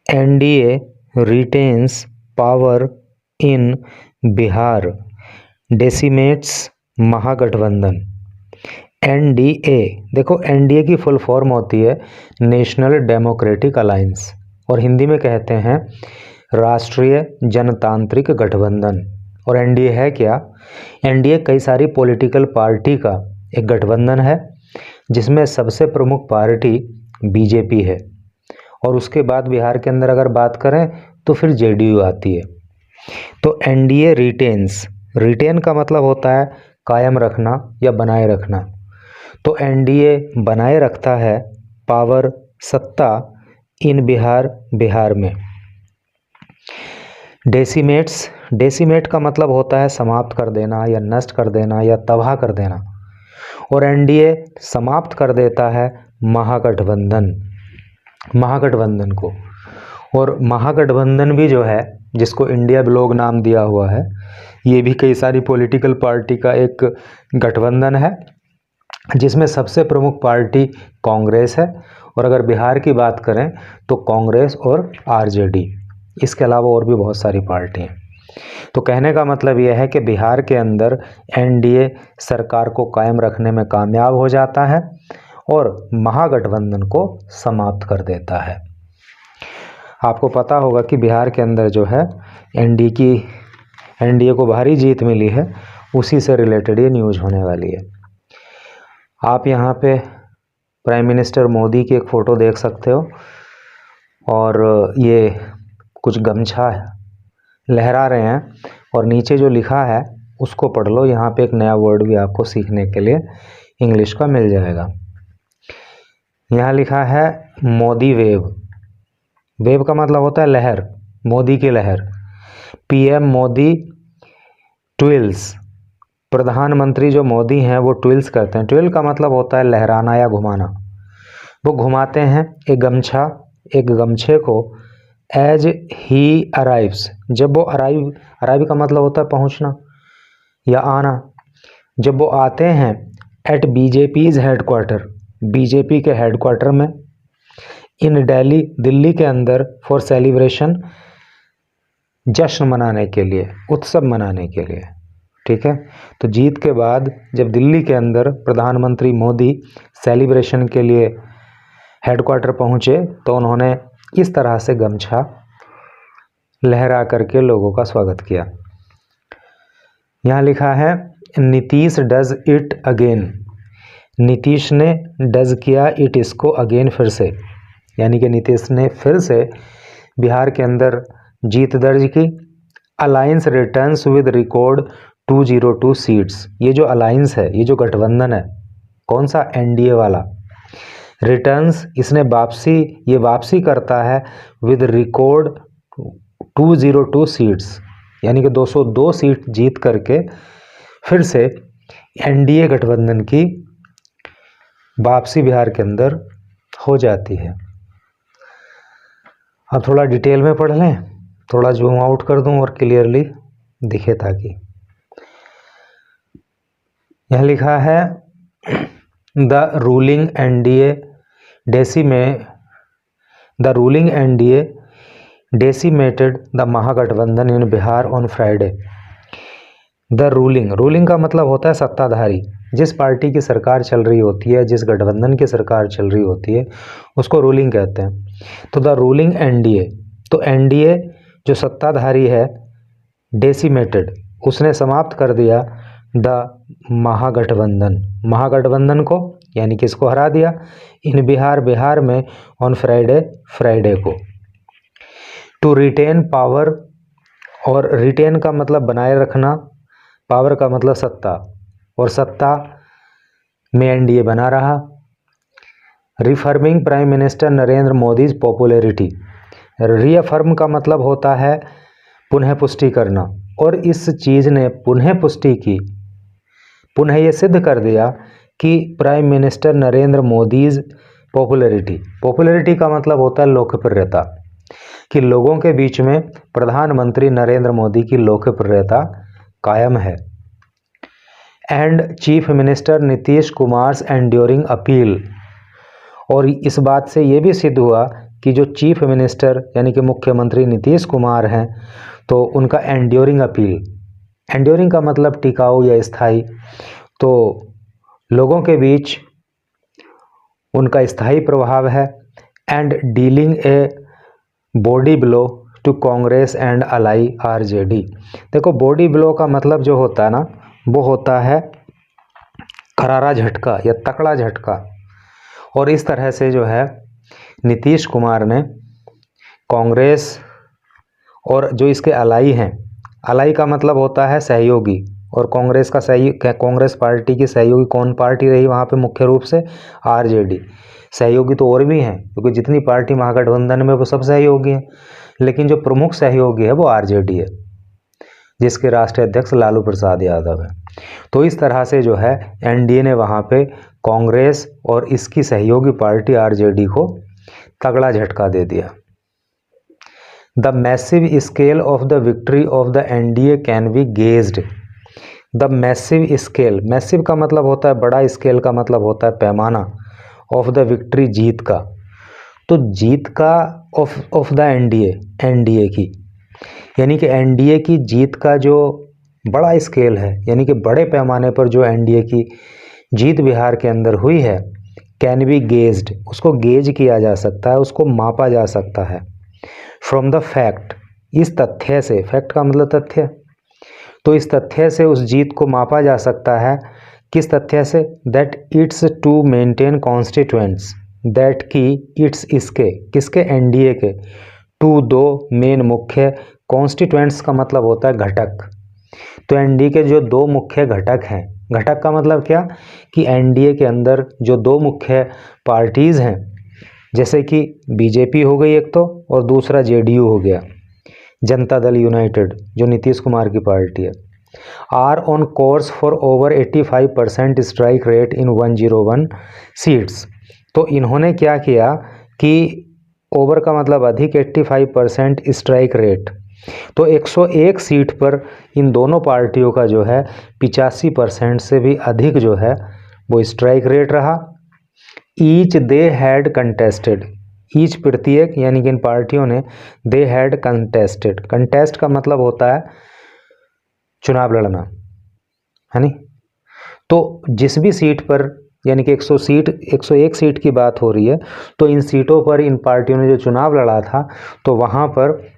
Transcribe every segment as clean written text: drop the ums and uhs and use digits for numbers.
NDA retains power in Bihar, decimates Mahagathbandhan. NDA, देखो NDA की full form होती है नेशनल डेमोक्रेटिक अलायंस, और हिंदी में कहते हैं राष्ट्रीय जनतांत्रिक गठबंधन। और एनडीए है क्या? एनडीए कई सारी पॉलिटिकल पार्टी का एक गठबंधन है, जिसमें सबसे प्रमुख पार्टी बीजेपी है, और उसके बाद बिहार के अंदर अगर बात करें तो फिर जेडीयू आती है। तो एनडीए रिटेन्स, रिटेन का मतलब होता है कायम रखना या बनाए रखना, तो एनडीए बनाए रखता है पावर, सत्ता इन बिहार, बिहार में। डेसिमेट्स, डेसिमेट का मतलब होता है समाप्त कर देना या नष्ट कर देना या तबाह कर देना, और एनडीए समाप्त कर देता है महागठबंधन, महागठबंधन को। और महागठबंधन भी जो है, जिसको इंडिया ब्लॉक नाम दिया हुआ है, ये भी कई सारी पॉलिटिकल पार्टी का एक गठबंधन है, जिसमें सबसे प्रमुख पार्टी कांग्रेस है। और अगर बिहार की बात करें तो कांग्रेस और आरजेडी, इसके अलावा और भी बहुत सारी पार्टी हैं। तो कहने का मतलब यह है कि बिहार के अंदर एनडीए सरकार को कायम रखने में कामयाब हो जाता है और महागठबंधन को समाप्त कर देता है। आपको पता होगा कि बिहार के अंदर जो है एनडीए को भारी जीत मिली है, उसी से रिलेटेड ये न्यूज़ होने वाली है। आप यहाँ पे प्राइम मिनिस्टर मोदी की एक फ़ोटो देख सकते हो, और ये कुछ गमछा लहरा रहे हैं, और नीचे जो लिखा है उसको पढ़ लो। यहाँ पे एक नया वर्ड भी आपको सीखने के लिए इंग्लिश का मिल जाएगा। यहाँ लिखा है मोदी वेव। वेव का मतलब होता है लहर, मोदी की लहर। पीएम मोदी ट्विल्स, प्रधानमंत्री जो मोदी हैं वो ट्विल्स करते हैं। ट्विल का मतलब होता है लहराना या घुमाना। वो घुमाते हैं एक गमछे को एज ही अराइव्स, जब वो अराइव का मतलब होता है पहुंचना या आना। जब वो आते हैं एट बीजेपीज हेडक्वार्टर, बीजेपी के हेडक्वार्टर में, इन दिल्ली, दिल्ली के अंदर, फॉर सेलिब्रेशन, जश्न मनाने के लिए, उत्सव मनाने के लिए। ठीक है, तो जीत के बाद जब दिल्ली के अंदर प्रधानमंत्री मोदी सेलिब्रेशन के लिए हेडक्वार्टर पहुंचे, तो उन्होंने इस तरह से गमछा लहरा करके लोगों का स्वागत किया। यहाँ लिखा है Nitish does it again, Nitish ने डज किया इट, इसको अगेन, फिर से, यानी कि नीतीश ने फिर से बिहार के अंदर जीत दर्ज की। Alliance returns with record 202 seats, ये जो अलायंस है, ये जो गठबंधन है, कौन सा? एनडीए वाला। रिटर्न्स, इसने ये वापसी करता है विद रिकॉर्ड 202 सीट्स, यानी कि 202 सीट जीत करके फिर से एनडीए गठबंधन की वापसी बिहार के अंदर हो जाती है। अब थोड़ा डिटेल में पढ़ लें, थोड़ा जूम आउट कर दूं और क्लियरली दिखे ताकि। यह लिखा है the ruling NDA decimated the Mahagathbandhan in Bihar on Friday. The ruling का मतलब होता है सत्ताधारी, जिस पार्टी की सरकार चल रही होती है, जिस गठबंधन की सरकार चल रही होती है, उसको रूलिंग कहते हैं। तो द रूलिंग एनडीए, तो एनडीए जो सत्ताधारी है, डेसिमेटेड, उसने समाप्त कर दिया द महागठबंधन, महागठबंधन को, यानी कि इसको हरा दिया, इन बिहार, बिहार में, ऑन फ्राइडे, फ्राइडे को। टू रिटेन पावर, और रिटेन का मतलब बनाए रखना, पावर का मतलब सत्ता, और सत्ता में एनडीए बना रहा। Reaffirming prime minister Narendra Modi popularity, reaffirm का मतलब होता है पुनः पुष्टि करना, और इस चीज़ ने पुनः पुष्टि की, पुनः ये सिद्ध कर दिया कि prime minister Narendra Modi popularity का मतलब होता है लोकप्रियता, कि लोगों के बीच में प्रधानमंत्री नरेंद्र मोदी की लोकप्रियता कायम है। And chief minister Nitish Kumars enduring appeal, और इस बात से ये भी सिद्ध हुआ कि जो चीफ मिनिस्टर यानी कि मुख्यमंत्री नीतीश कुमार हैं, तो उनका एंड्योरिंग अपील, एंड्योरिंग का मतलब टिकाऊ या स्थायी, तो लोगों के बीच उनका स्थायी प्रभाव है। And dealing a body blow to Congress and ally RJD. देखो बॉडी ब्लो का मतलब जो होता है ना, वो होता है करारा झटका या तकड़ा झटका। और इस तरह से जो है नीतीश कुमार ने कांग्रेस और जो इसके अलाई हैं, अलाई का मतलब होता है सहयोगी, और कांग्रेस का कांग्रेस पार्टी की सहयोगी कौन पार्टी रही वहाँ पे मुख्य रूप से आरजेडी। सहयोगी तो और भी हैं, क्योंकि जितनी पार्टी महागठबंधन में वो सब सहयोगी हैं, लेकिन जो प्रमुख सहयोगी है वो आरजेडी है, जिसके राष्ट्रीय अध्यक्ष लालू प्रसाद यादव है। तो इस तरह से जो है एनडीए ने वहाँ पे कांग्रेस और इसकी सहयोगी पार्टी आरजेडी को तगड़ा झटका दे दिया। The massive scale of the victory of the NDA can be gazed. The massive scale, massive का मतलब होता है बड़ा, स्केल का मतलब होता है पैमाना, ऑफ द विक्ट्री जीत का। तो जीत का ऑफ द एनडीए, एनडीए की, यानी कि एनडीए की जीत का जो बड़ा स्केल है, यानी कि बड़े पैमाने पर जो एनडीए की जीत बिहार के अंदर हुई है, कैन बी गेज्ड, उसको गेज किया जा सकता है, उसको मापा जा सकता है। फ्रॉम द फैक्ट, इस तथ्य से, फैक्ट का मतलब तथ्य, तो इस तथ्य से उस जीत को मापा जा सकता है। किस तथ्य से? That it's to maintain constituents, that की इट्स, इसके, किसके? एनडीए के, टू, दो, मेन मुख्य, कॉन्स्टिट्यूएंट्स का मतलब होता है घटक। तो एनडीए के जो दो मुख्य घटक हैं, घटक का मतलब क्या कि एनडीए के अंदर जो दो मुख्य पार्टीज़ हैं, जैसे कि बीजेपी हो गई एक तो, और दूसरा जेडीयू हो गया, जनता दल यूनाइटेड, जो नीतीश कुमार की पार्टी है, are on course for over 85% strike rate in 101 seats. तो इन्होंने क्या किया कि ओवर का मतलब अधिक, 85% स्ट्राइक रेट, तो 101 सीट पर इन दोनों पार्टियों का जो है 85% से भी अधिक जो है वो स्ट्राइक रेट रहा। Each they had contested, each प्रत्येक, यानी कि इन पार्टियों ने, दे हैड कंटेस्टेड, कंटेस्ट का मतलब होता है चुनाव लड़ना, है नी। तो जिस भी सीट पर, यानी कि 101 सीट की बात हो रही है, तो इन सीटों पर इन पार्टियों ने जो चुनाव लड़ा था, तो वहाँ पर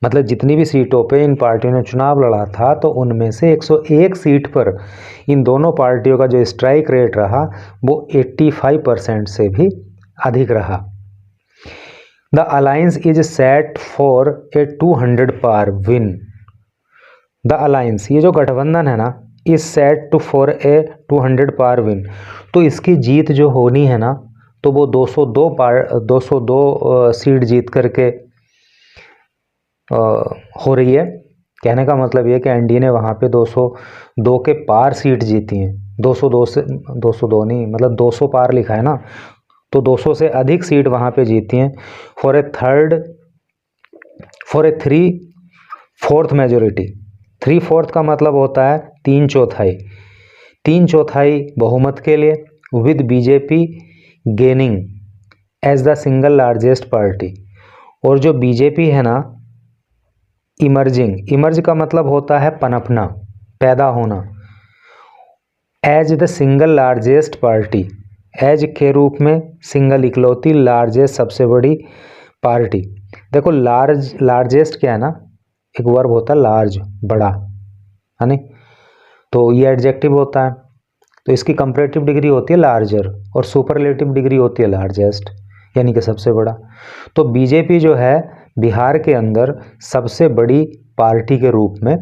मतलब जितनी भी सीटों पे इन पार्टियों ने चुनाव लड़ा था, तो उनमें से 101 सीट पर इन दोनों पार्टियों का जो स्ट्राइक रेट रहा वो 85% से भी अधिक रहा। The alliance is set for a 200 पार विन। द अलायंस, ये जो गठबंधन है ना, is set to for a 200 पार विन, तो इसकी जीत जो होनी है ना, तो वो 202 सीट जीत करके हो रही है। कहने का मतलब ये कि एनडीए ने वहाँ पे 202 के पार सीट जीती हैं। 202 से, 202 नहीं, मतलब 200 पार लिखा है ना, तो 200 से अधिक सीट वहाँ पे जीती हैं। फॉर ए 3/4 मेजोरिटी, 3/4 का मतलब होता है 3/4, 3/4 बहुमत के लिए, with BJP gaining as the single largest party. और जो बीजेपी है ना, इमर्जिंग, इमर्ज का मतलब होता है पनपना, पैदा होना, as the single largest party, as के रूप में, सिंगल इकलौती, लार्जेस्ट सबसे बड़ी पार्टी। देखो लार्जेस्ट क्या है ना, एक वर्ब होता है लार्ज, बड़ा, है नहीं, तो ये एडजेक्टिव होता है, तो इसकी कंपैरेटिव डिग्री होती है लार्जर, और सुपरलेटिव डिग्री होती है लार्जेस्ट, यानी कि सबसे बड़ा। तो बीजेपी जो है बिहार के अंदर सबसे बड़ी पार्टी के रूप में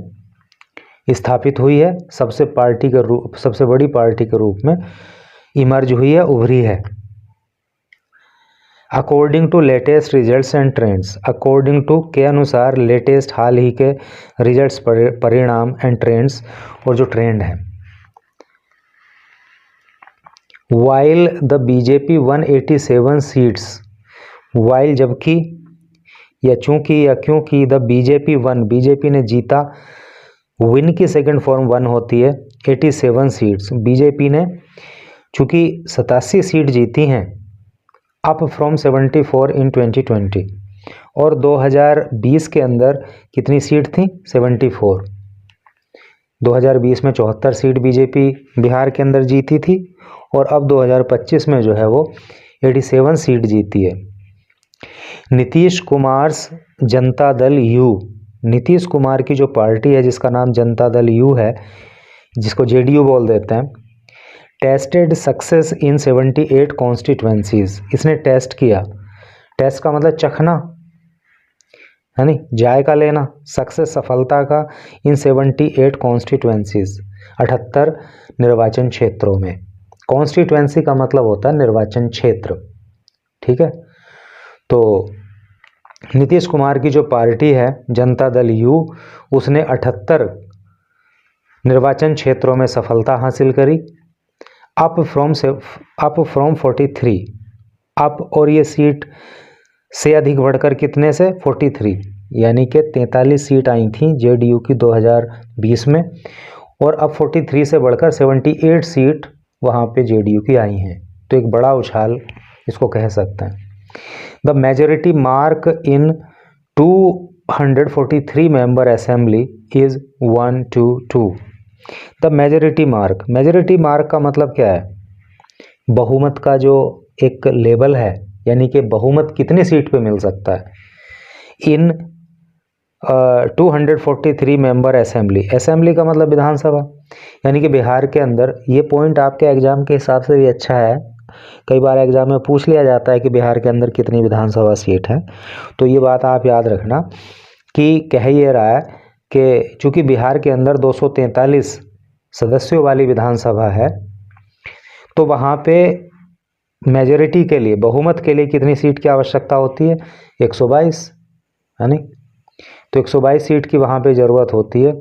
स्थापित हुई है, सबसे बड़ी पार्टी के रूप में इमर्ज हुई है, उभरी है। According to latest results and trends, according to के अनुसार, लेटेस्ट हाल ही के रिजल्ट्स, परिणाम, एंड ट्रेंड्स, और जो ट्रेंड है। While the BJP 187 seats, while जबकि, या चूंकि, या क्योंकि, द बीजेपी वन, बीजेपी ने जीता, विन की सेकंड फॉर्म वन होती है, 87 सीट्स, बीजेपी ने चूंकि 87 सीट जीती हैं, अप फ्रॉम 74 इन 2020। और 2020 के अंदर कितनी सीट थी? 74। 2020 में 74 सीट बीजेपी बिहार के अंदर जीती थी और अब 2025 में जो है वो 87 सीट जीती है। नीतीश कुमार जनता दल यू, नीतीश कुमार की जो पार्टी है जिसका नाम जनता दल यू है, जिसको जेडीयू बोल देते हैं, टेस्टेड सक्सेस इन 78 कॉन्स्टिट्यूएंसीज। इसने टेस्ट किया, टेस्ट का मतलब चखना है नहीं, जायका लेना, सक्सेस सफलता का, इन 78 कॉन्स्टिट्यूएंसीज 78 निर्वाचन क्षेत्रों में। कॉन्स्टिट्यूएंसी का मतलब होता है निर्वाचन क्षेत्र, ठीक है। तो नीतीश कुमार की जो पार्टी है जनता दल यू, उसने 78 निर्वाचन क्षेत्रों में सफलता हासिल करी, अप फ्रॉम 43 अप, और ये सीट से अधिक बढ़कर कितने से? 43, यानी कि 43 सीट आई थी जेडीयू की 2020 में, और अब 43 से बढ़कर 78 सीट वहाँ पे जेडीयू की आई हैं। तो एक बड़ा उछाल इसको कह सकते हैं। The majority mark in 243 member assembly is 122। The majority mark का मतलब क्या है? बहुमत का जो एक लेवल है, यानी कि बहुमत कितनी सीट पे मिल सकता है। इन 243 मेंबर असेंबली का मतलब विधानसभा, यानी कि बिहार के अंदर। ये पॉइंट आपके एग्जाम के हिसाब से भी अच्छा है, कई बार एग्जाम में पूछ लिया जाता है कि बिहार के अंदर कितनी विधानसभा सीट है। तो ये बात आप याद रखना कि कह ये रहा है कि चूंकि बिहार के अंदर 243 सदस्यों वाली विधानसभा है, तो वहाँ पे मेजॉरिटी के लिए, बहुमत के लिए कितनी सीट की आवश्यकता होती है? 122, है नहीं। तो 122 सीट की वहाँ पे ज़रूरत होती है।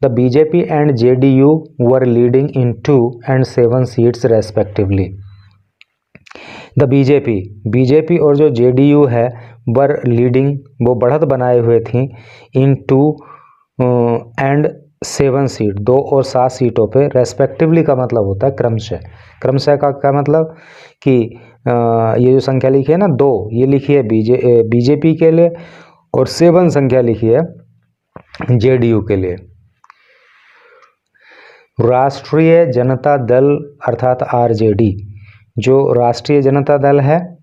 The BJP and JDU were leading in 2 and 7 seats respectively. The BJP और जो जेडीयू है वर लीडिंग, वो बढ़त बनाए हुए थी, इन 2 and 7 सीट, 2 और 7 सीटों पे। रेस्पेक्टिवली का मतलब होता है क्रमशः। क्रमशः का क्या मतलब कि ये जो संख्या लिखी है ना 2, ये लिखी है बीजेपी के लिए, और 7 संख्या लिखी है जेडीयू के लिए। राष्ट्रीय जनता दल अर्थात आरजेडी, जो राष्ट्रीय जनता दल है,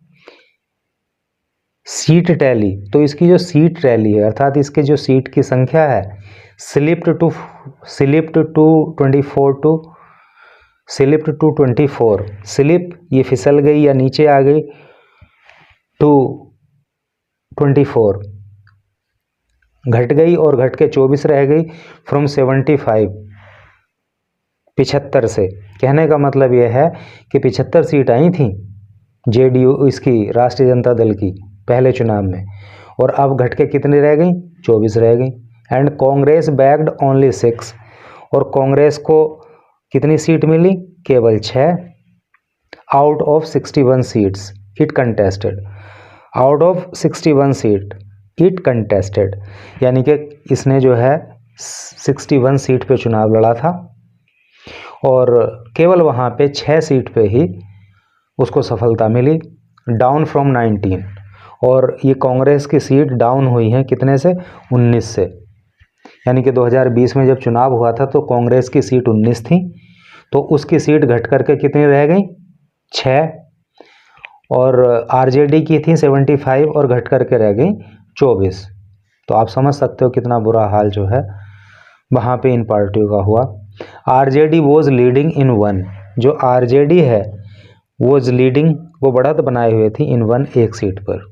सीट टैली, तो इसकी जो सीट टैली है अर्थात इसके जो सीट की संख्या है, स्लिप्ड टू 24, स्लिप ये फिसल गई या नीचे आ गई, टू 24 घट गई और घट के 24 रह गई, फ्रॉम 75 75 से। कहने का मतलब यह है कि 75 सीट आई थी जेडीयू, इसकी राष्ट्रीय जनता दल की पहले चुनाव में, और अब घट के कितनी रह गई? 24 रह गई। एंड कांग्रेस बैग्ड ओनली 6, और कांग्रेस को कितनी सीट मिली? केवल 6 out of 61 seats it contested. Out of 61 seat it contested, यानी कि इसने जो है 61 सीट पे चुनाव लड़ा था और केवल वहाँ पे 6 सीट पे ही उसको सफलता मिली, डाउन फ्रॉम 19। और ये कांग्रेस की सीट डाउन हुई है कितने से? 19 से। यानी कि 2020 में जब चुनाव हुआ था तो कांग्रेस की सीट 19 थी, तो उसकी सीट घट करके कितनी रह गई? 6। और आरजेडी की थी 75 और घट करके रह गई 24। तो आप समझ सकते हो कितना बुरा हाल जो है वहाँ पे इन पार्टियों का हुआ। आरजेडी वॉज लीडिंग इन 1, जो आरजेडी है वॉज लीडिंग, वो बढ़त बनाए हुए थी इन 1, एक सीट पर।